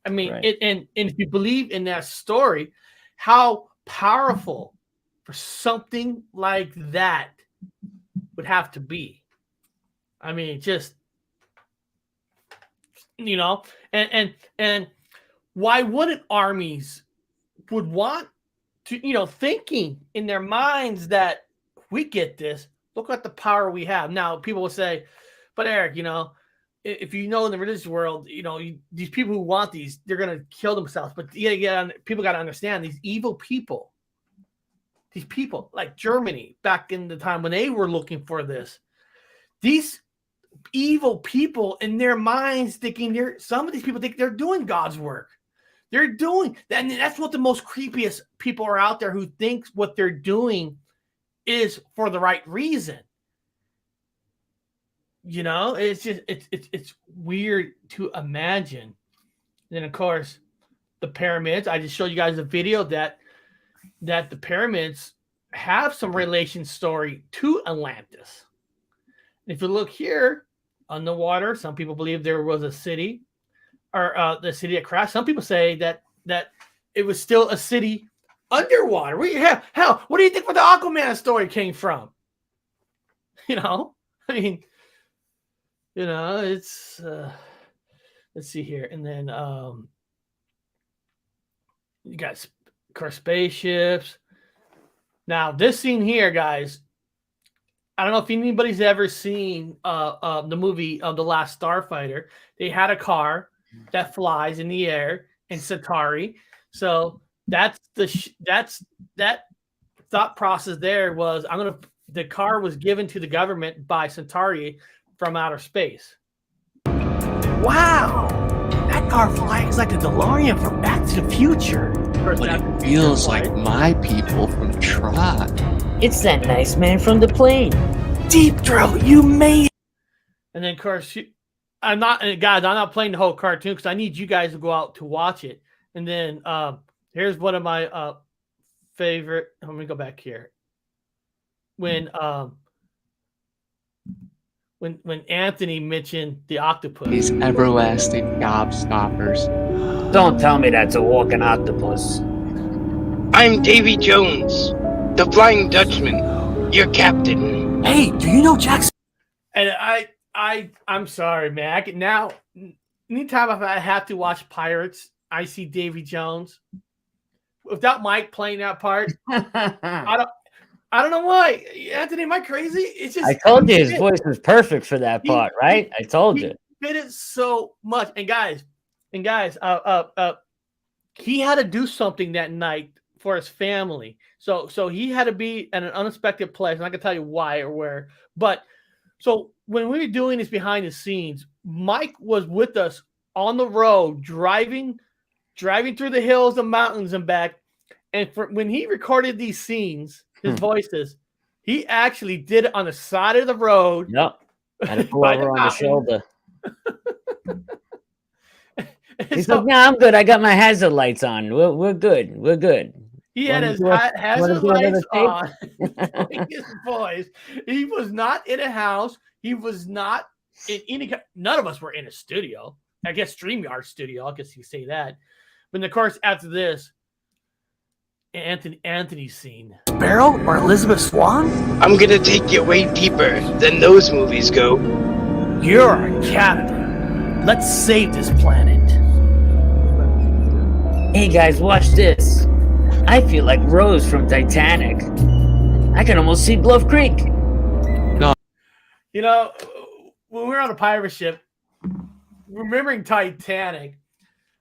I mean, right. and if you believe in that story, how powerful for something like that would have to be. I mean, just, you know, and why wouldn't armies would want to, you know, thinking in their minds that we get this, look at the power we have. Now, people will say, but Eric, you know, if you know in the religious world, you know, these people who want these, they're going to kill themselves. But yeah, people got to understand these evil people, these people like Germany back in the time when they were looking for this, these evil people in their minds thinking some of these people think they're doing God's work. They're doing that. And that's what the most creepiest people are out there who think what they're doing is for the right reason. You know, it's just it's weird to imagine And then, of course, the pyramids. I just showed you guys a video that the pyramids have some relation story to Atlantis. If you look here on the water, some people believe there was a city, or the city that crashed. Some people say that it was still a city underwater. Hell, what do you think where the Aquaman story came from? You know, I mean, you know, it's let's see here, and then you got, of course, spaceships. Now, this scene here, guys, I don't know if anybody's ever seen the movie of The Last Starfighter. They had a car that flies in the air in Centauri. So that thought process there was, the car was given to the government by Centauri from outer space. Wow, that car flies like a DeLorean from Back to the Future. But it feels like my people from Trot. It's that nice man from the plane. Deep Throat, you made it. And then, of course, I'm not playing the whole cartoon because I need you guys to go out to watch it. And then here's one of my favorite. Let me go back here. When Anthony mentioned the octopus. These everlasting gobstoppers. Don't tell me that's a walking octopus. I'm Davy Jones, the Flying Dutchman, your captain. Hey, do you know Jackson? And I'm sorry, man. Anytime I have to watch Pirates, I see Davy Jones. Without Mike playing that part, I don't know why. Anthony, am I crazy? It's just, I told you his voice was perfect for that part, right? I told you. He did it so much. And guys, he had to do something that night for his family. So he had to be at an unexpected place. And I can tell you why or where. But so when we were doing this behind the scenes, Mike was with us on the road, driving through the hills and mountains and back. And when he recorded these scenes, his voices, he actually did it on the side of the road. Yep. Had to pull over on the shoulder. He's like, "No, I'm good. I got my hazard lights on. We're good. We're good." He had his hazard lights on. His voice. He was not in a house. He was not in any. None of us were in a studio. I guess StreamYard studio. I guess you say that. But of course, after this, Anthony's scene. Sparrow or Elizabeth Swan? I'm gonna take you way deeper than those movies go. You're a captain. Let's save this planet. Hey guys, watch this. I feel like Rose from Titanic. I can almost see Bluff Creek. No. You know, when we were on a pirate ship, remembering Titanic,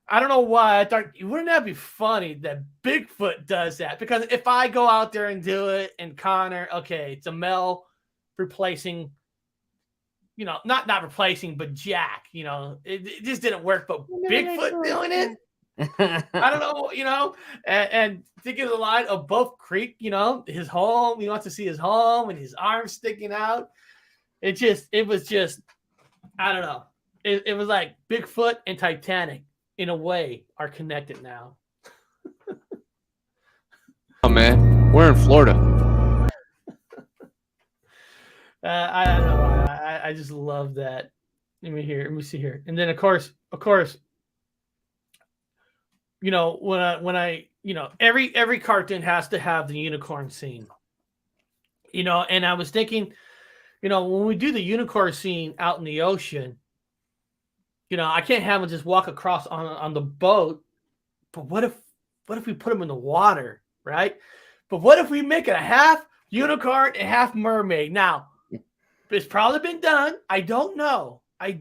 I don't know why I thought, wouldn't that be funny that Bigfoot does that? Because if I go out there and do it, and Connor, okay, it's a Mel replacing, you know, not replacing, but Jack, you know, it just didn't work. But Bigfoot doing it, I don't know, you know, and thinking of the line of Bluff Creek, you know, his home, he wants to see his home and his arms sticking out. It was just, I don't know. It was like Bigfoot and Titanic, in a way, are connected now. Oh man, we're in Florida. I don't know why. I just love that. Let me see here. And then of course, you know, when I you know, every cartoon has to have the unicorn scene. You know, and I was thinking, you know, when we do the unicorn scene out in the ocean, you know, I can't have them just walk across on the boat. But what if we put them in the water, right? But what if we make it a half unicorn and half mermaid? Now, it's probably been done. I don't know. And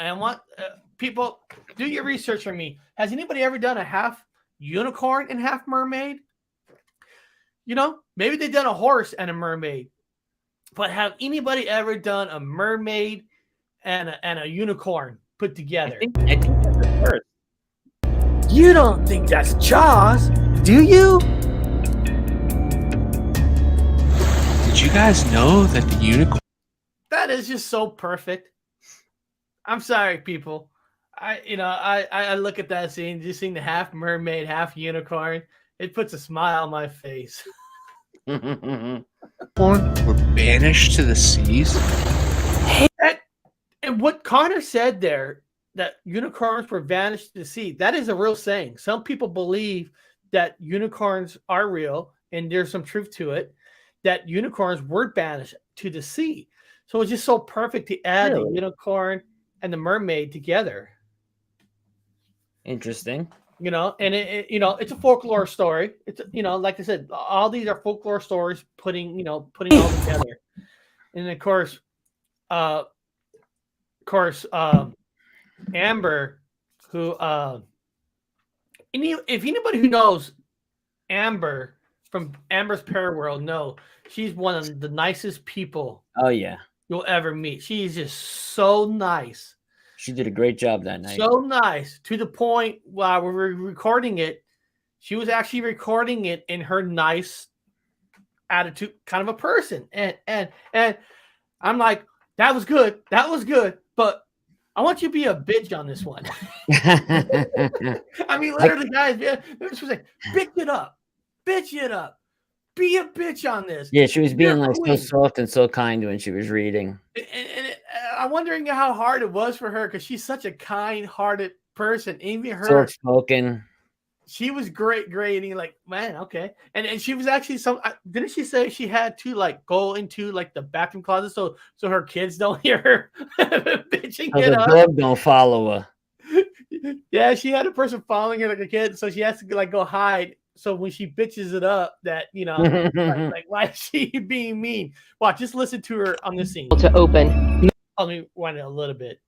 I want people, do your research for me. Has anybody ever done a half unicorn and half mermaid? You know, maybe they've done a horse and a mermaid. But have anybody ever done a mermaid and a unicorn put together? I think that's the first. You don't think that's Jaws, do you? Did you guys know that the unicorn? That is just so perfect. I'm sorry, people. I look at that scene, just seeing the half mermaid, half unicorn. It puts a smile on my face. Were banished to the seas. And what Connor said there, that unicorns were vanished to the sea, that is a real saying. Some people believe that unicorns are real, and there's some truth to it, that unicorns were banished to the sea. So it's just so perfect to add the unicorn and the mermaid together. Interesting. And it's a folklore story. It's, like I said, all these are folklore stories putting all together. And of course, Amber, who, if anybody who knows Amber from Amber's Paraworld, know she's one of the nicest people. Oh yeah, you'll ever meet. She's just so nice. She did a great job that night. So nice, to the point while we were recording it, she was actually recording it in her nice attitude, kind of a person. And I'm like, that was good, but I want you to be a bitch on this one. I mean, literally, guys, she was like, bitch it up, be a bitch on this. Yeah, she was being so soft and so kind when she was reading. And I'm wondering how hard it was for her, because she's such a kind-hearted person. Even her, soft-spoken. She was great. And like, man, okay. And she was actually didn't she say she had to go into the bathroom closet so her kids don't hear her bitching it up? The dog don't follow her. Yeah, she had a person following her like a kid, so she has to go hide. So when she bitches it up, that why is she being mean? Watch, just listen to her on this scene. To open. Let me wind it a little bit.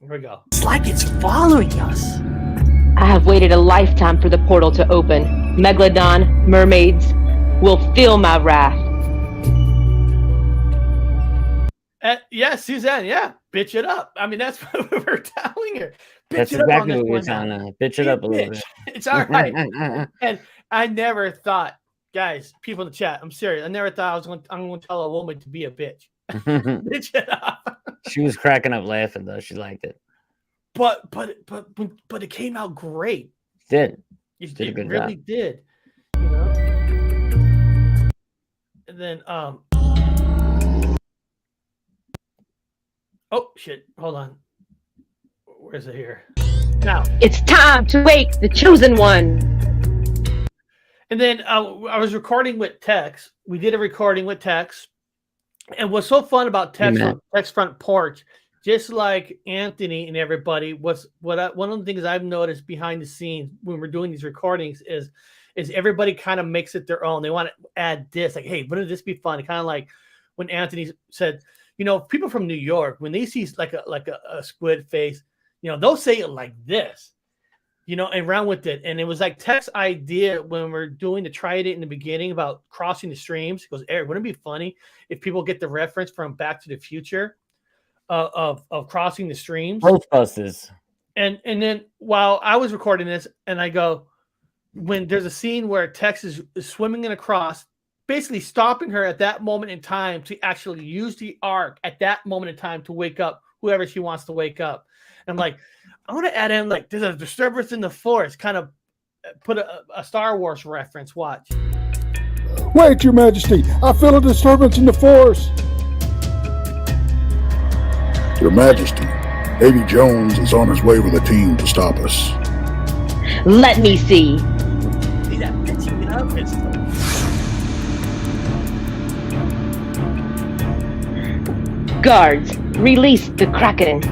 Here we go. It's like it's following us. I have waited a lifetime for the portal to open. Megalodon, mermaids will feel my wrath. Yeah, Suzanne, yeah. Bitch it up. I mean, that's what we were telling her. That's exactly what we were telling her. Bitch it up a little bit. It's all right. And I never thought, guys, people in the chat, I'm serious. I never thought I'm going to tell a woman to be a bitch. Bitch it up. She was cracking up laughing, though. She liked it. But it came out great. It did. Did a good really job. did. And then oh shit! Hold on. Where is it here? Now it's time to wake the chosen one. And then I was recording with Tex. We did a recording with Tex, and what's so fun about Tex on Tex front porch, just like Anthony and everybody, one of the things I've noticed behind the scenes when we're doing these recordings is everybody kind of makes it their own. They want to add this, like, hey, wouldn't this be fun? Kind of like when Anthony said, people from New York, when they see like a squid face, they'll say it like this, and run with it. And it was like Tech's idea when we're doing the Trident in the beginning about crossing the streams. He goes, Eric, wouldn't it be funny if people get the reference from Back to the Future of crossing the streams? Ghostbusters. And then while I was recording this, and I go, when there's a scene where Tex is swimming across, basically stopping her at that moment in time to actually use the arc at that moment in time to wake up whoever she wants to wake up. And I'm like, I want to add in there's a disturbance in the force, kind of put a Star Wars reference. Watch. Wait, Your Majesty, I feel a disturbance in the force. Your Majesty, Davy Jones is on his way with a team to stop us. Let me see. See that pitching it up? Guards, release the Kraken.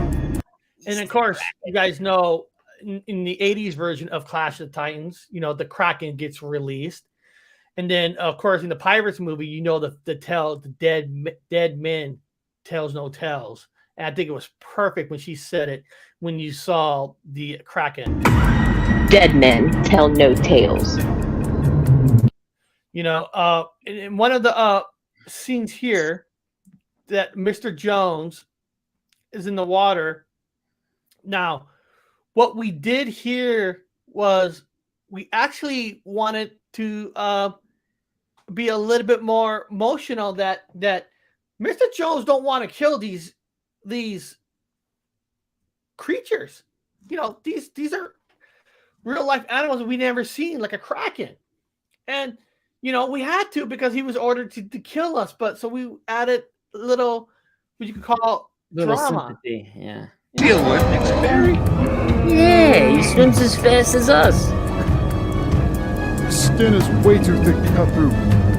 And of course, you guys know in the 80s version of Clash of the Titans, the Kraken gets released. And then, of course, in the Pirates movie, the dead men tells no tales. And I think it was perfect when she said it when you saw the Kraken. Dead men tell no tales. In one of the scenes here, that Mr. Jones is in the water. Now, what we did here was we actually wanted to be a little bit more emotional that Mr. Jones don't want to kill these creatures. You know, these are real life animals we never seen, like a kraken. And you know, we had to because he was ordered to kill us. But so we added a little, what you could call Little drama. sympathy, yeah. The Olympics, Barry. Yeah, he swims as fast as us. The skin is way too thick to cut through.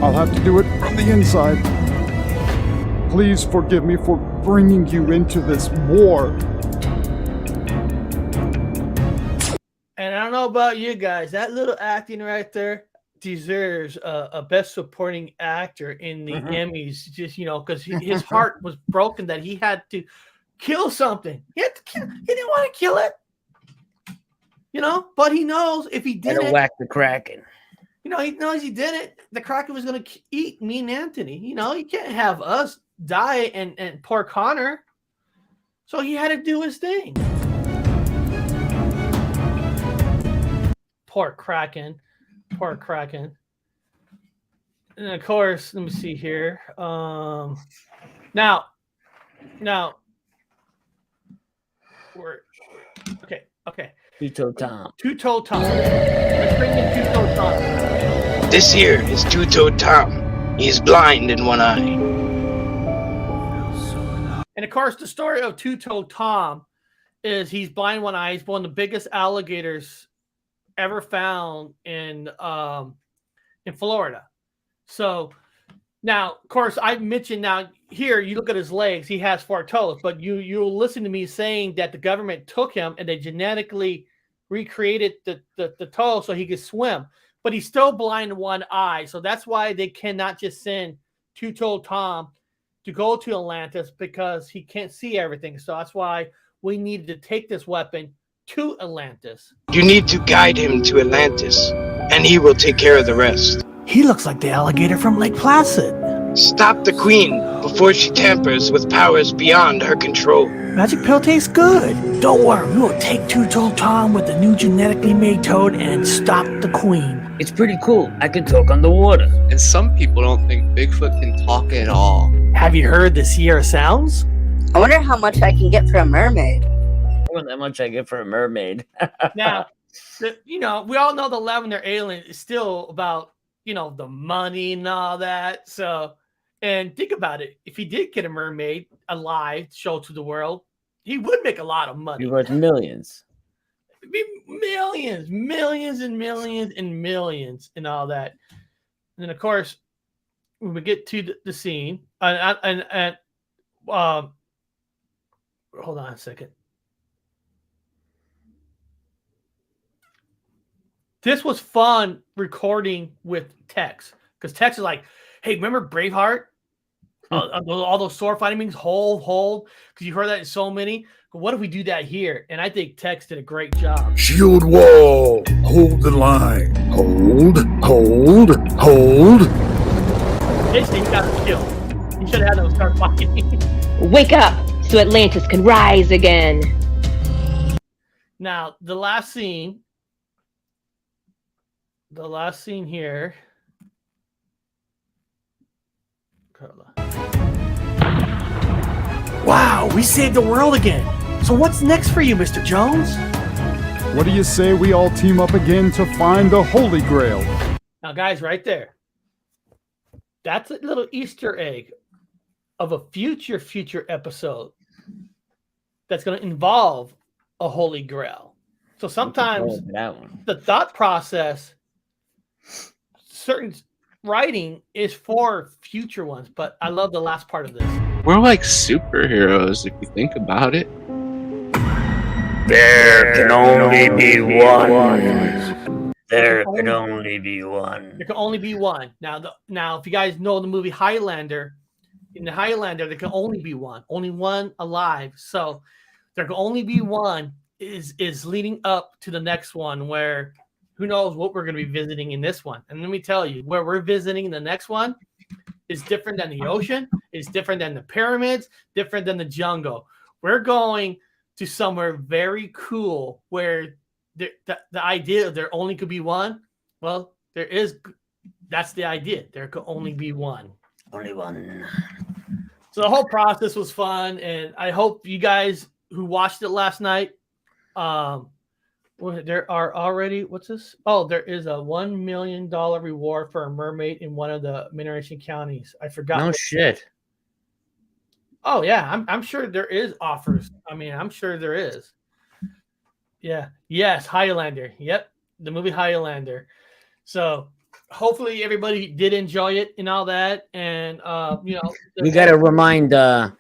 I'll have to do it from the inside. Please forgive me for bringing you into this war. And I don't know about you guys, that little acting right there deserves a best supporting actor in the Emmys. Just, you know, because his heart was broken that he had to kill something. He didn't want to kill it, you know, but he knows if he did it, whack the Kraken. You know, he knows he did it. The Kraken was going to eat me and Anthony. You know, you can't have us die and poor Connor. So he had to do his thing. Poor Kraken. Poor Kraken. And of course, let me see here. Now, we're okay. Two-Toe Tom. Two-Toe Tom. Let's bring in Two-Toe Tom. This here is Two-Toe Tom. He is blind in one eye. And of course, the story of Two-Toe Tom is he's blind in one eye. He's one of the biggest alligators ever found in Florida. So now, of course, I mentioned now here you look at his legs; he has 4 toes. But you'll listen to me saying that the government took him and they genetically recreated the toe so he could swim. But he's still blind in one eye, so that's why they cannot just send Two-Toe Tom to go to Atlantis because he can't see everything. So that's why we needed to take this weapon to Atlantis. You need to guide him to Atlantis, and he will take care of the rest. He looks like the alligator from Lake Placid. Stop the queen before she tampers with powers beyond her control. Magic pill tastes good. Don't worry, we will take Two-Toe Tom with the new genetically made toad and stop the queen. It's pretty cool. I can talk underwater. And some people don't think Bigfoot can talk at all. Have you heard the Sierra sounds? I wonder how much I can get for a mermaid. I wonder how much I get for a mermaid. Now, you know, we all know the Lavender alien is still about, you know, the money and all that. So, and think about it. If he did get a mermaid alive to show to the world, he would make a lot of money. He worth millions. It'd be millions and all that. And then, of course, when we get to the scene, hold on a second. This was fun recording with Tex because Tex is like, "Hey, remember Braveheart? All those sword fighting means hold, because you heard that in so many. But what if we do that here?" And I think Tex did a great job. Shield wall. Hold the line. Hold. Basically, he got killed. He should have had them start fighting. Wake up so Atlantis can rise again. Now, the last scene here. Wow, we saved the world again. So what's next for you, Mr. Jones? What do you say we all team up again to find the Holy Grail? Now, guys, right there. That's a little Easter egg of a future episode that's going to involve a Holy Grail. So sometimes the thought process, certain writing is for future ones, but I love the last part of this. We're like superheroes if you think about it. There can only be one. There can only be one. There can only be one. Now, if you guys know the movie Highlander, in the Highlander, there can only be one. Only one alive. So there can only be one is leading up to the next one where who knows what we're going to be visiting in this one. And let me tell you, where we're visiting in the next one is different than the ocean. It's different than the pyramids, different than the jungle. We're going to somewhere very cool where the idea of there only could be one. Well, that's the idea. There could only be one. Only one. So the whole process was fun, and I hope you guys who watched it last night, there are already, what's this? Oh, there is a $1 million reward for a mermaid in one of the Mid-Ocean counties. I forgot. No shit. Oh yeah, I'm sure there is offers. I mean, I'm sure there is. Yeah. Yes, Highlander. Yep, the movie Highlander. So hopefully everybody did enjoy it and all that. And we got to remind Amber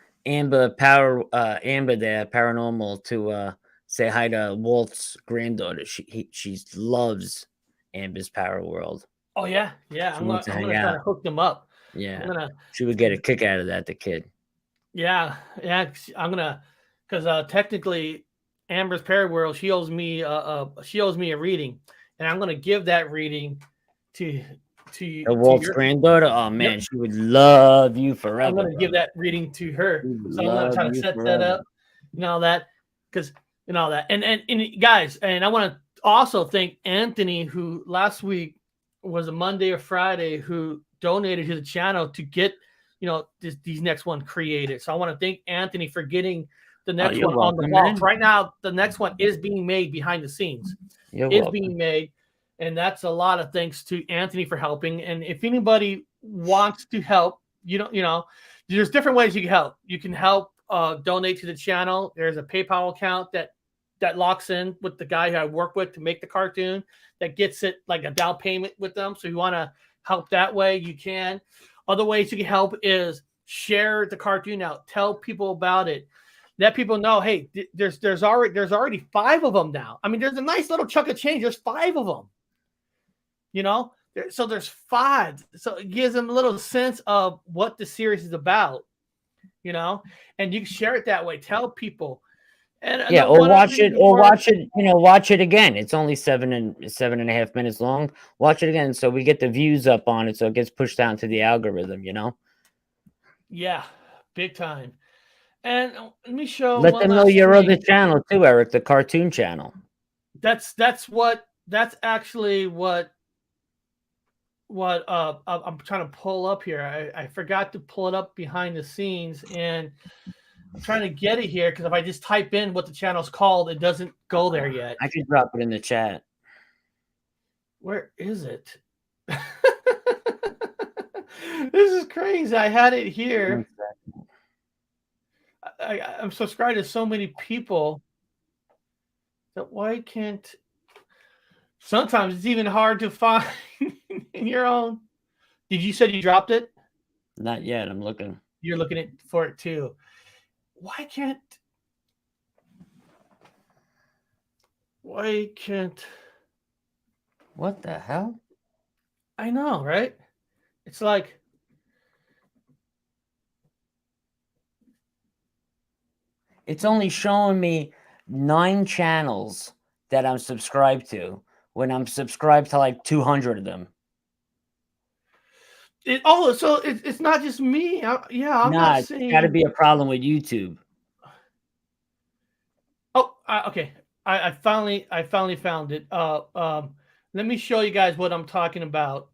there, Paranormal, to say hi to Walt's granddaughter. She loves Amber's Power World. Oh yeah. I'm gonna try to hook them up. Yeah, she would get a kick out of that. The kid. Yeah. I'm gonna, because technically, Amber's Power World, she owes me a reading, and I'm gonna give that reading to Walt's granddaughter. Oh man, she would love you forever. I'm gonna give that reading to her. So I'm gonna try to set that up, and all that, because and all that, and guys, and I want to also thank Anthony, who last week was a Monday or Friday, who donated to the channel to get these next one created. So I want to thank Anthony for getting the next one on the wall. Right now, the next one is being made behind the scenes. Being made, and that's a lot of thanks to Anthony for helping. And if anybody wants to help, there's different ways you can help. You can help donate to the channel. There's a PayPal account that locks in with the guy who I work with to make the cartoon, that gets it like a down payment with them. So if you want to help that way, you can. Other ways you can help is share the cartoon out, tell people about it, let people know, hey, there's already 5 of them now. I mean, there's a nice little chunk of change. There's 5 of them, so there's 5. So it gives them a little sense of what the series is about, and you can share it that way. Tell people. And watch it again. It's only 7.5 minutes long. Watch it again so we get the views up on it, so it gets pushed down to the algorithm. Yeah, big time. And let me show. Let them know your other channel too, Eric, the cartoon channel. That's actually what I'm trying to pull up here. I forgot to pull it up behind the scenes, and I'm trying to get it here, because if I just type in what the channel's called, it doesn't go there yet. I can drop it in the chat. Where is it? This is crazy. I had it here. I'm subscribed to so many people that why can't... Sometimes it's even hard to find in your own. Did you say you dropped it? Not yet. I'm looking. You're looking for it too. Why can't what the hell? I know, right? It's like it's only showing me 9 channels that I'm subscribed to when I'm subscribed to like 200 of them. So it's not just me. I'm not saying. It's got to be a problem with YouTube. Oh, okay. I finally found it. Let me show you guys what I'm talking about.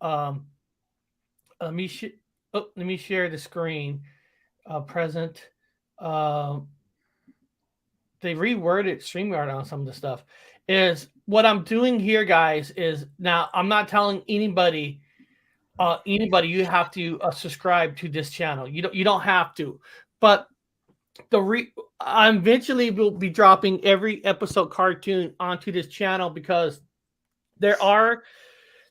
Let me share the screen. Present. They reworded StreamYard on some of the stuff. Is what I'm doing here, guys. Is now I'm not telling anybody. You have to subscribe to this channel. You don't have to, but I eventually will be dropping every episode cartoon onto this channel, because there are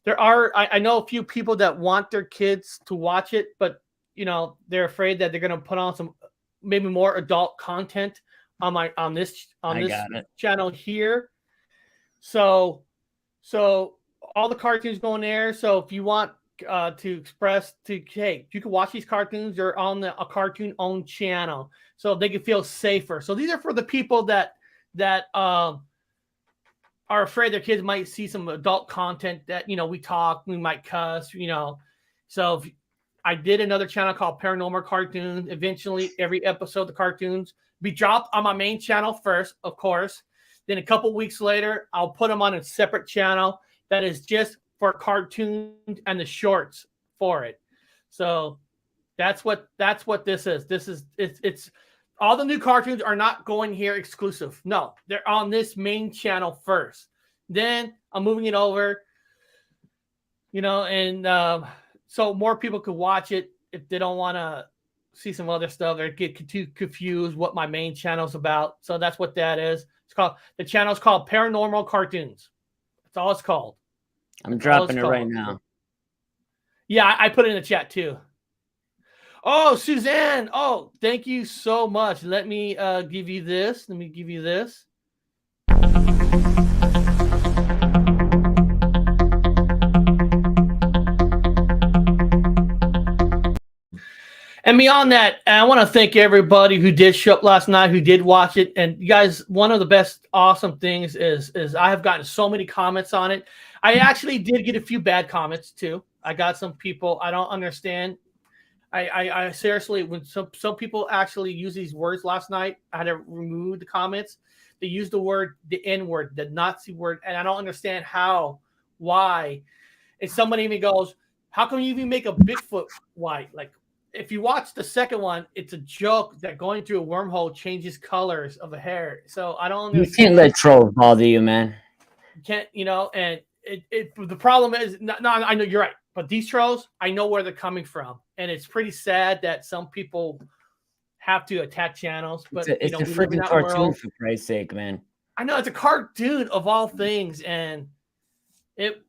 I know a few people that want their kids to watch it, but they're afraid that they're going to put on some maybe more adult content on this channel here. So all the cartoons go in there. So if you want to express to, hey, you can watch these cartoons, they're on a cartoon owned channel, so they can feel safer. So these are for the people that are afraid their kids might see some adult content that we might cuss, so I did another channel called Paranormal Cartoons. Eventually every episode the cartoons be dropped on my main channel first, of course, then a couple weeks later I'll put them on a separate channel that is just for cartoons and the shorts for it. So that's what this is. It's all the new cartoons are not going here exclusive. No, they're on this main channel first. Then I'm moving it over, and so more people could watch it if they don't want to see some other stuff or get too confused what my main channel's about. So that's what that is. The channel's called Paranormal Cartoons. That's all it's called. I'm dropping it right now. Yeah, I put it in the chat too. Oh, Suzanne. Oh, thank you so much. Let me give you this. Let me give you this. And beyond that, I want to thank everybody who did show up last night, who did watch it. And you guys, one of the best awesome things is I have gotten so many comments on it. I actually did get a few bad comments too. I got some people I don't understand. I seriously, when some people actually use these words last night, I had to remove the comments. They used the N word, the Nazi word, and I don't understand why. And somebody even goes, how come you even make a Bigfoot white? Like, if you watch the second one, it's a joke that going through a wormhole changes colors of the hair. So I don't understand. You can't let trolls bother you, man. You can't, and the problem is, no, I know you're right, but these trolls, I know where they're coming from. And it's pretty sad that some people have to attack channels. But it's a freaking cartoon, for Christ's sake, man. I know it's a cartoon of all things, and it.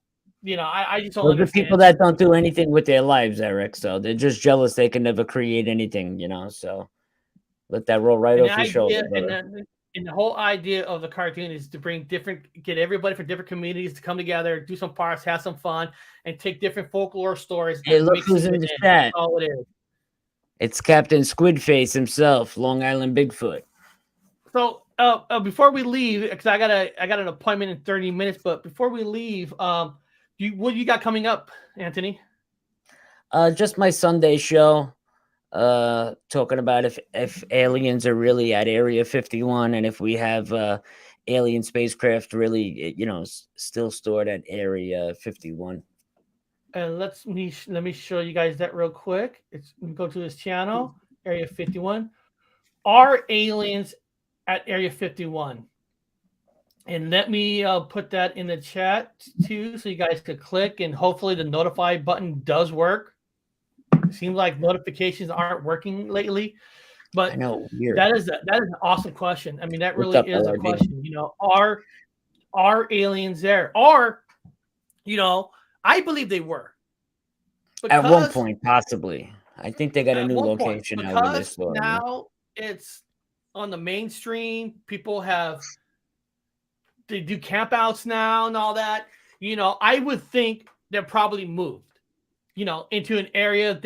I just don't Those understand. are people that don't do anything with their lives, Eric. So they're just jealous they can never create anything, So let that roll right off your shoulder. And the whole idea of the cartoon is to get everybody from different communities to come together, do some parts, have some fun, and take different folklore stories. Hey, look who's in the chat. That's all it is. It's Captain Squidface himself, Long Island Bigfoot. So before we leave, because I got an appointment in 30 minutes, but before we leave, what you got coming up, Anthony? Just my Sunday show, talking about if aliens are really at Area 51 and if we have alien spacecraft really, still stored at Area 51. And let me show you guys that real quick. Go to his channel, Area 51. Are aliens at Area 51? And let me put that in the chat too, so you guys could click, and hopefully the notify button does work. It seems like notifications aren't working lately, but I know, weird. that is an awesome question. I mean, that really is a question. Are aliens there? Or, I believe they were. At one point, possibly. I think they got a new location now with this story. Now it's on the mainstream. People they do campouts now and all that. I would think they're probably moved, into an area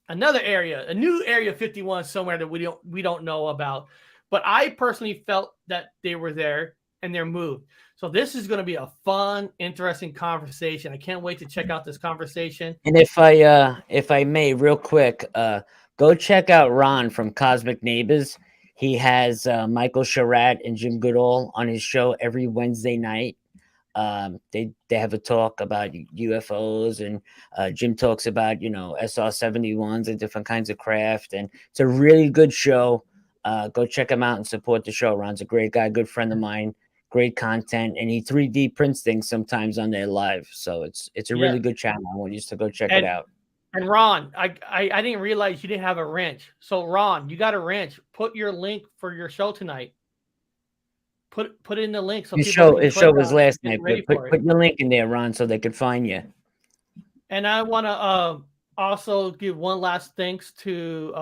a new Area 51 somewhere that we don't know about. But I personally felt that they were there and they're moved. So this is going to be a fun, interesting conversation. I can't wait to check out this conversation. And if I may, real quick, go check out Ron from Cosmic Neighbors. He has Michael Sherratt and Jim Goodall on his show every Wednesday night. They have a talk about UFOs, and Jim talks about SR-71s and different kinds of craft, and it's a really good show. Go check him out and support the show. Ron's a great guy, good friend of mine, great content, and he 3D prints things sometimes on their live. So it's a really good channel. I want you to go check it out. And Ron, I didn't realize you didn't have a wrench. So Ron, you got a wrench. Put your link for your show tonight. Put in the link. So his show was last night. Put your link in there, Ron, so they could find you. And I want to also give one last thanks to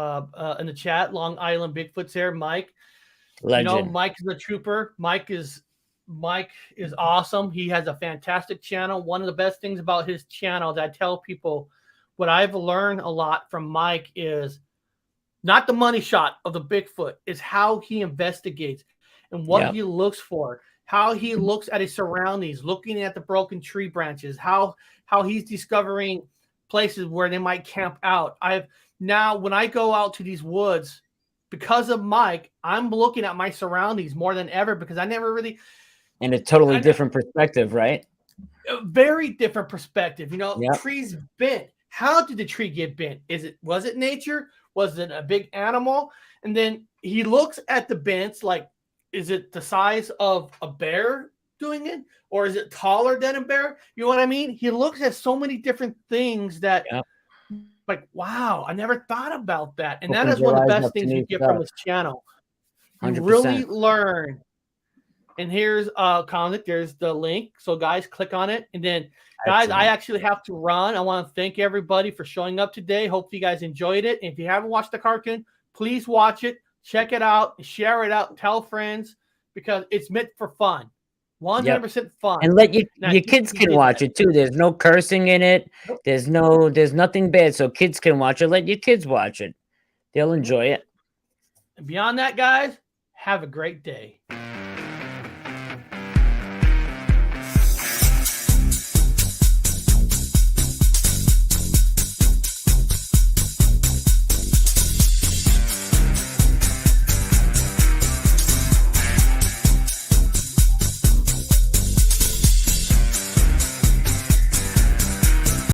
in the chat, Long Island Bigfoot's here, Mike. Legend. Mike is a trooper. Mike is awesome. He has a fantastic channel. One of the best things about his channel that I tell people, what I've learned a lot from Mike is not the money shot of the Bigfoot, is how he investigates and what he looks for, how he looks at his surroundings, looking at the broken tree branches, how he's discovering places where they might camp out. When I go out to these woods, because of Mike, I'm looking at my surroundings more than ever, because I never really. And a totally different perspective, right? A very different perspective. Trees bent. How did the tree get bent? Was it nature? Was it a big animal? And then he looks at the bench like, is it the size of a bear doing it? Or is it taller than a bear? You know what I mean? He looks at so many different things that, like, wow, I never thought about that. And that is one of the best things you get from this channel. You 100%. really learn. And here's comment. There's the link. So guys, click on it. And then guys, Excellent. I actually have to run. I want to thank everybody for showing up today. Hope you guys enjoyed it. And if you haven't watched the cartoon, please watch it, check it out, share it out, tell friends, because it's meant for fun. 100% fun. And let your Now, kids you can did watch that. it too. There's no cursing in it. There's nothing bad, so kids can watch it. Let your kids watch it. They'll enjoy it. And beyond that, guys, have a great day.